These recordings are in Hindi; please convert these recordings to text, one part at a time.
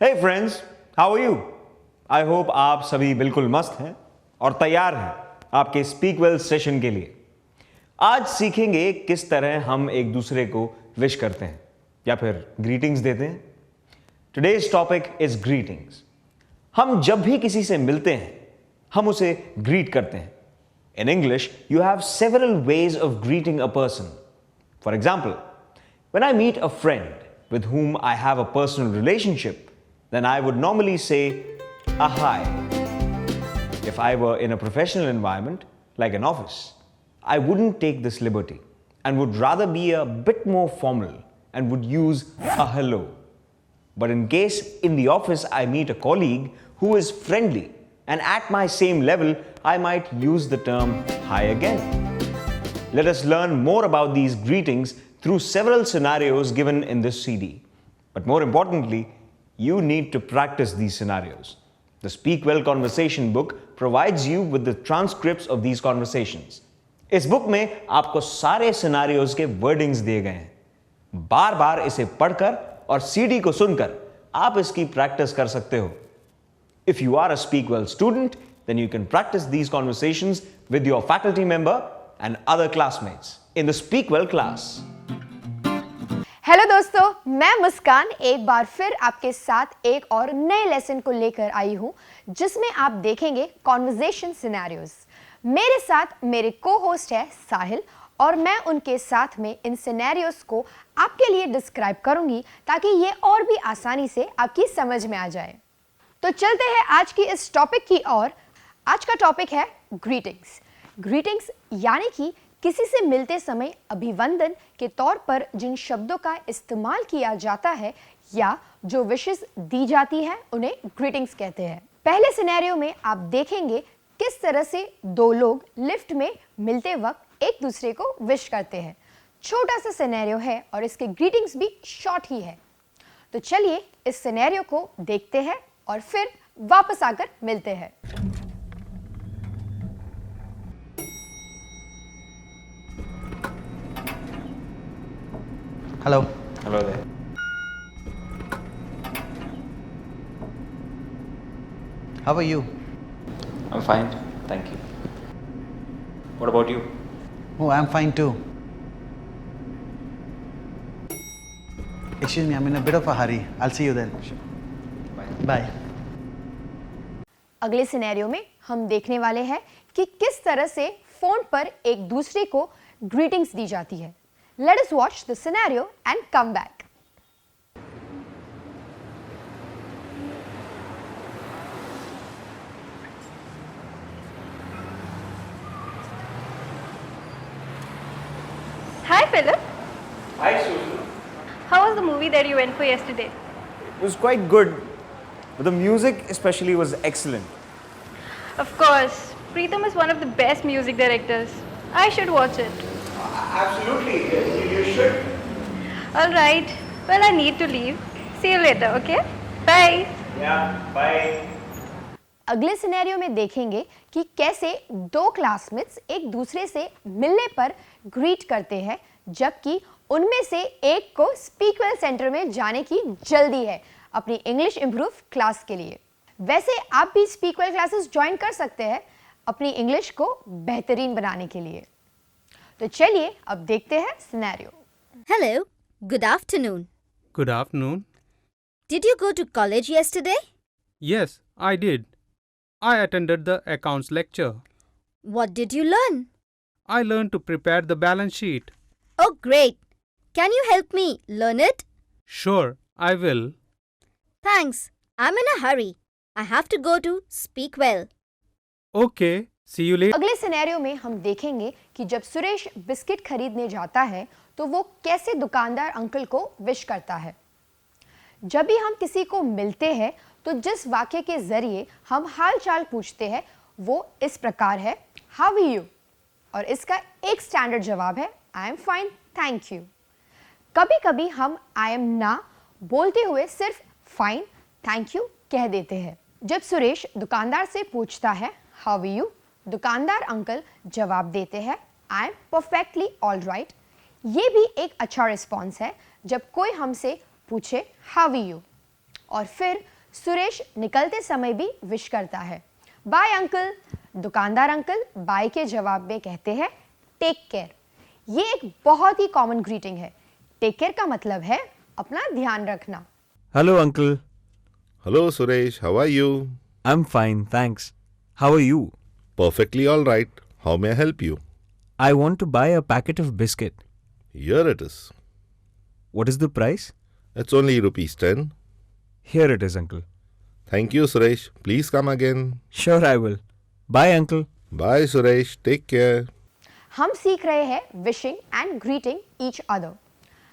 Hey friends, how are you? I hope आप सभी बिल्कुल मस्त हैं और तैयार हैं आपके स्पीक वेल सेशन के लिए। आज सीखेंगे किस तरह हम एक दूसरे को विश करते हैं या फिर ग्रीटिंग्स देते हैं। Today's topic is greetings. हम जब भी किसी से मिलते हैं हम उसे ग्रीट करते हैं। In English, you have several ways of greeting a person. For example, when I meet a friend with whom I have a personal relationship, then I would normally say a hi. If I were in a professional environment, like an office, I wouldn't take this liberty and would rather be a bit more formal and would use a hello. But in case in the office I meet a colleague who is friendly and at my same level, I might use the term hi again. Let us learn more about these greetings through several scenarios given in this CD. But more importantly, you need to practice these scenarios. The Speak Well Conversation book provides you with the transcripts of these conversations. इस बुक में आपको सारे सिनारियोज के वर्डिंग्स दिए गए हैं। बार बार इसे पढ़कर और सीडी को सुनकर आप इसकी प्रैक्टिस कर सकते हो। If you are a Speak Well student, then you can practice these conversations with your faculty member and other classmates in the Speak Well class. Hello दोस्तों, मैं मुस्कान एक बार फिर आपके साथ एक और नए लेसन को लेकर आई हूं जिसमें आप देखेंगे कॉन्वर्जेशन सिनेरियोज। मेरे साथ मेरे को-होस्ट है साहिल और मैं उनके साथ में इन सिनेरियोज को आपके लिए डिस्क्राइब करूंगी ताकि ये और भी आसानी से आपकी समझ में आ जाए। तो चलते हैं आज की इस टॉपिक की ओर। आज का टॉपिक है ग्रीटिंग्स। ग्रीटिंग्स यानी कि किसी से मिलते समय अभिवंदन के तौर पर जिन शब्दों का इस्तेमाल किया जाता है या जो विशेस दी जाती है उन्हें ग्रीटिंग्स कहते हैं। पहले सिनेरियो में आप देखेंगे किस तरह से दो लोग लिफ्ट में मिलते वक्त एक दूसरे को विश करते हैं। छोटा सा सिनेरियो है और इसके ग्रीटिंग्स भी शॉर्ट ही है। तो चलिए इस सिनेरियो को देखते हैं और फिर वापस आकर मिलते हैं। Hello. Hello there. How are you? I'm fine, thank you. What about you? Oh, I'm fine too. Excuse me, I'm in a bit of a hurry. I'll see you then. Sure. Bye. अगले सिनेरियो में हम देखने वाले हैं कि किस तरह से फोन पर एक दूसरे को ग्रीटिंग्स दी जाती है। Let us watch the scenario and come back. Hi Philip, Hi Susan. how was the movie that you went for yesterday? It was quite good, but the music especially was excellent. Of course, Preetham is one of the best music directors. I should watch it. Absolutely, you should. Alright, well I need to leave. See you later, okay? Bye. Yeah, bye. अगले सिनेरियो में देखेंगे कि कैसे दो क्लासमेट्स एक दूसरे से मिलने पर ग्रीट करते हैं जबकि उनमें से एक को स्पीक वेल सेंटर में जाने की जल्दी है अपनी इंग्लिश इंप्रूव क्लास के लिए। वैसे आप भी स्पीक वेल क्लासेस ज्वाइन कर सकते हैं अपनी इंग्लिश को बेहतरीन बनाने के लिए। तो चलिए अब देखते हैं scenario. Hello, good afternoon. Good afternoon. Did you go to college yesterday? Yes, I did. I attended the accounts lecture. What did you learn? I learned to prepare the balance sheet. Oh, great. Can you help me learn it? Sure, I will. Thanks. I'm in a hurry. I have to go to Speak Well. Okay, see you later. अगले सिनेरियो में हम देखेंगे कि जब सुरेश बिस्किट खरीदने जाता है तो वो कैसे दुकानदार अंकल को विश करता है। जब भी हम किसी को मिलते हैं तो जिस वाक्य के जरिए हम हाल चाल पूछते हैं वो इस प्रकार है, हाउ आर यू, और इसका एक स्टैंडर्ड जवाब है आई एम फाइन थैंक यू। कभी कभी हम आई एम ना बोलते हुए सिर्फ फाइन थैंक यू कह देते हैं। जब सुरेश दुकानदार से पूछता है हाउ आर यू, दुकानदार अंकल जवाब देते हैं I am perfectly all right. ये भी एक अच्छा रिस्पॉन्स है जब कोई हमसे पूछे हाउ आर यू। और फिर सुरेश निकलते समय भी विश करता है, बाय अंकल। दुकानदार अंकल बाय के जवाब में कहते हैं टेक केयर। ये एक बहुत ही कॉमन ग्रीटिंग है। टेक केयर का मतलब है अपना ध्यान रखना। Hello uncle. Hello Suresh, how are you? I am fine, thanks. How are you? Perfectly all right. How may I help you? I want to buy a packet of biscuit. Here it is. What is the price? It's only rupees 10. Here it is uncle. Thank you Suresh. Please come again. Sure I will. Bye uncle. Bye Suresh. Take care. हम सीख रहे हैं wishing and greeting each other.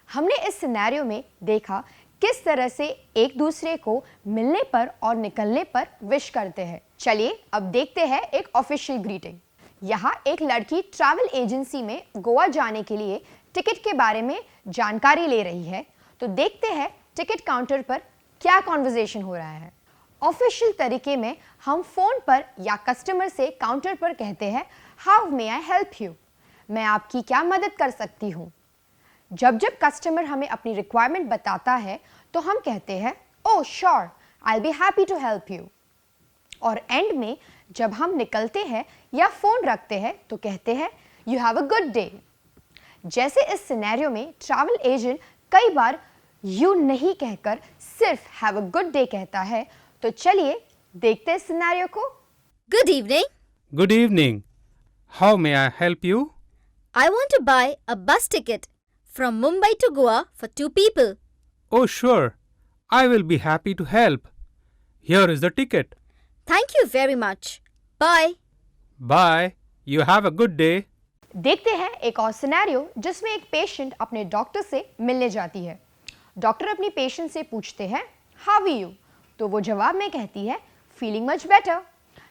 हमने इस सिनेरियो में देखा किस तरह से एक दूसरे को मिलने पर और निकलने पर विश करते हैं। चलिए अब देखते हैं एक ऑफिशियल ग्रीटिंग। यहाँ एक लड़की ट्रैवल एजेंसी में गोवा जाने के लिए टिकट के बारे में जानकारी ले रही है। तो देखते हैं टिकट काउंटर पर क्या कॉन्वर्सेशन हो रहा है। ऑफिशियल तरीके में हम फोन पर या कस्टमर से काउंटर पर कहते हैं how may I help you, मैं आपकी क्या मदद कर सकती हूँ। जब जब कस्टमर हमें अपनी रिक्वायरमेंट बताता है तो हम कहते हैं oh sure, I will be happy to help you. और एंड में जब हम निकलते हैं या फोन रखते हैं तो कहते हैं you have a good day. जैसे इस सिनेरियो में ट्रैवल एजेंट कई बार यू नहीं कहकर सिर्फ हैव अ गुड डे कहता है। तो चलिए देखते हैं सिनेरियो को। Good evening. Good evening. How may I help you? I want to buy a bus ticket from Mumbai to Goa for 2 people. Oh, sure. I will be happy to help. Here is the ticket. Thank you very much. Bye. Bye. You have a good day. देखते हैं एक और सिनेरियो जिसमें एक पेशेंट अपने डॉक्टर से मिलने जाती है। डॉक्टर अपनी पेशेंट से पूछते हैं हाउ आर यू, तो वो जवाब में कहती है फीलिंग मच बेटर।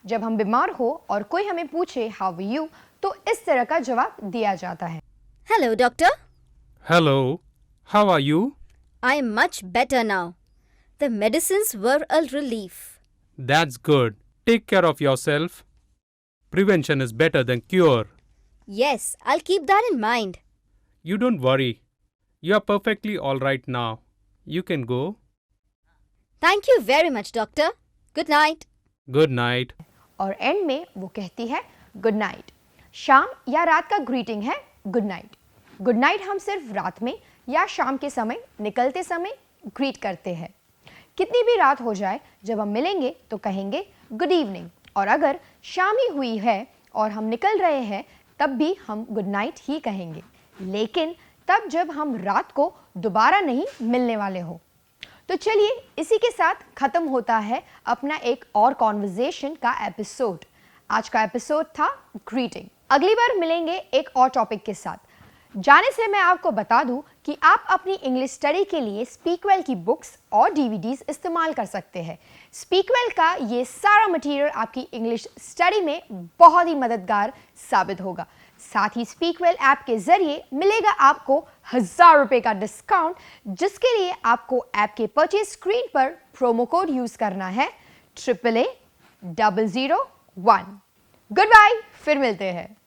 जब हम बीमार हो और कोई हमें पूछे हाउ आर यू तो इस तरह का जवाब दिया जाता है। Hello, doctor. Hello. How are you? I am much better now. The medicines were a relief. That's good. Take care of yourself. Prevention is better than cure. Yes, I'll keep that in mind. You don't worry. You are perfectly all right now. You can go. Thank you very much, doctor. Good night. Good night. और एंड में वो कहती है गुड नाइट। शाम या रात का ग्रीटिंग है गुड नाइट। गुड नाइट हम सिर्फ रात में या शाम के समय निकलते समय ग्रीट करते हैं। कितनी भी रात हो जाए जब हम मिलेंगे तो कहेंगे गुड इवनिंग, और अगर शाम ही हुई है और हम निकल रहे हैं तब भी हम गुड नाइट ही कहेंगे, लेकिन तब जब हम रात को दोबारा नहीं मिलने वाले हो। तो चलिए इसी के साथ खत्म होता है अपना एक और कॉन्वर्सेशन का एपिसोड। आज का एपिसोड था ग्रीटिंग। अगली बार मिलेंगे एक और टॉपिक के साथ। जाने से मैं आपको बता दूं कि आप अपनी इंग्लिश स्टडी के लिए स्पीकवेल की बुक्स और डीवीडीज इस्तेमाल कर सकते हैं। स्पीकवेल का ये सारा मटेरियल आपकी इंग्लिश स्टडी में बहुत ही मददगार साबित होगा। साथ ही स्पीकवेल ऐप के जरिए मिलेगा आपको 1000 रुपए का डिस्काउंट, जिसके लिए आपको ऐप के परचेज स्क्रीन पर प्रोमो कोड यूज करना है 888-001। गुड बाय, फिर मिलते हैं।